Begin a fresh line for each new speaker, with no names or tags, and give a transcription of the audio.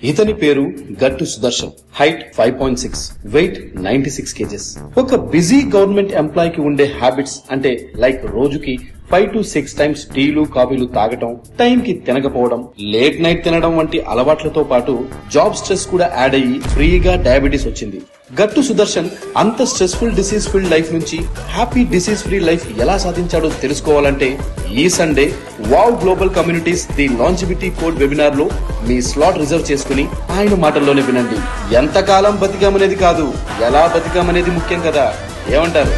ఇతని పేరు Gattu Sudarshan. Height 5.6, weight 96 kgs. ఒక బిజీ గవర్నమెంట్ ఎంప్లాయ్ కి ఉండే హ్యాబిట్స్ అంటే లైక్ రోజుకి 5 to 6 times టీలు కాఫీలు తాగటం, టైం కి తినకపోవడం, లేట్ నైట్ తినడం వంటి అలవాట్లతో పాటు జాబ్ స్ట్రెస్ కూడా యాడ్ అయ్యి ఫ్రీగా డయాబెటీస్ వచ్చింది. గట్టు సుదర్శన్ అంత స్ట్రెస్ఫుల్ డిసీజ్ ఫిల్డ్ లైఫ్ నుంచి హ్యాపీ డిసీజ్ ఫ్రీ లైఫ్ ఎలా సాధించాడో తెలుసుకోవాలంటే ఈ Sunday wow global communities the longevity code webinar లో మీ స్లాట్ రిజర్వ్ చేసుకుని ఆయన మాటల్లోనే వినండి. ఎంతకాలం బతికామనేది కాదు, ఎలా బతికామనేది ముఖ్యం కదా, ఏమంటారు?